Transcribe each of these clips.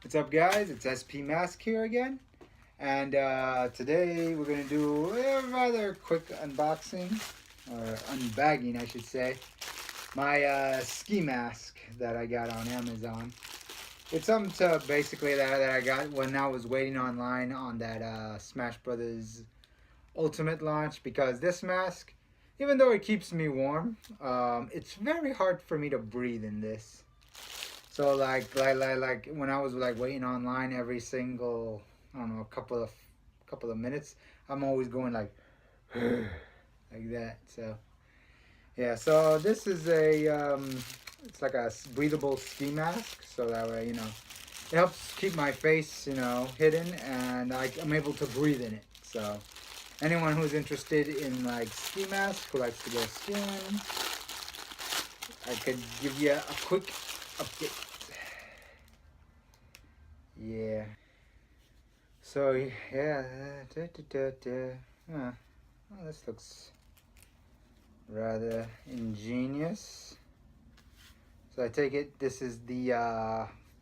What's up, guys? It's SP Mask here again, and today we're gonna do a rather quick unboxing or unbagging, I should say. My ski mask that I got on Amazon. It's something to basically that I got when I was waiting online on that Smash Brothers Ultimate launch, because this mask, even though it keeps me warm, it's very hard for me to breathe in this. So like when I was like waiting online every single, I don't know, couple of minutes, I'm always going like like that. So yeah, so this is a it's like a breathable ski mask, so that way, it helps keep my face, hidden, and I'm able to breathe in it. So anyone who's interested in like ski mask, who likes to go skiing, I could give you a quick update. Yeah. So yeah, Huh. Well, this looks rather ingenious. So I take it this is the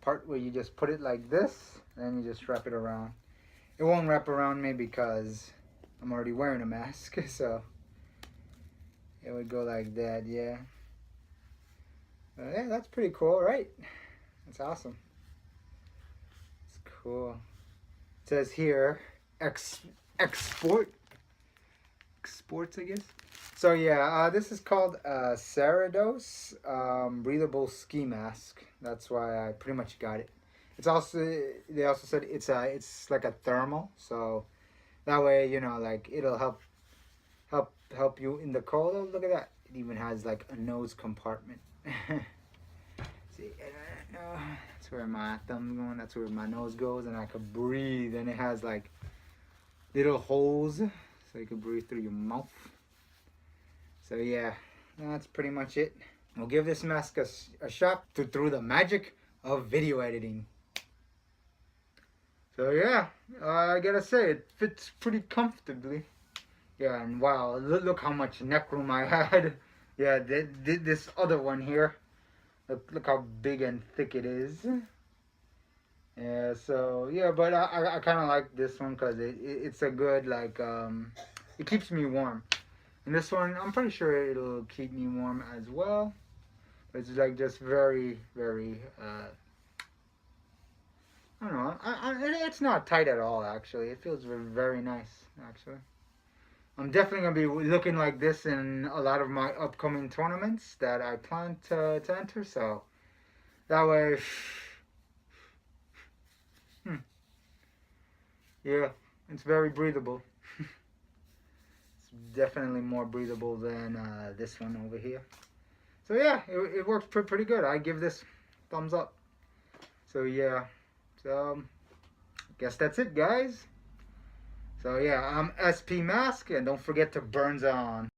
part where you just put it like this, and you just wrap it around. It won't wrap around me because I'm already wearing a mask, so it would go like that. Yeah. Yeah, that's pretty cool, right? That's awesome. It's cool. It says here, exports, I guess. So yeah, this is called Cideros breathable ski mask. That's why I pretty much got it. It's also, they also said it's like a thermal, so that way, like it'll help you in the cold. Oh, look at that! It even has like a nose compartment. See, that's where my thumb's going. That's where my nose goes, and I could breathe. And it has like little holes, so you can breathe through your mouth. So yeah, that's pretty much it. We'll give this mask a shot through the magic of video editing. So yeah, I gotta say, it fits pretty comfortably. Yeah, and wow, look how much neck room I had. Yeah, this other one here. Look how big and thick it is. Yeah, so yeah, but I kind of like this one because it's a good, like, it keeps me warm. And this one, I'm pretty sure it'll keep me warm as well. It's like just very, very, I don't know, it's not tight at all, actually. It feels very nice, actually. I'm definitely going to be looking like this in a lot of my upcoming tournaments that I plan to enter, so that way, yeah, it's very breathable. It's definitely more breathable than this one over here. So yeah, it works pretty good. I give this thumbs up. So yeah, so guess that's it, guys. So yeah, I'm SP Mask, and don't forget to burns on.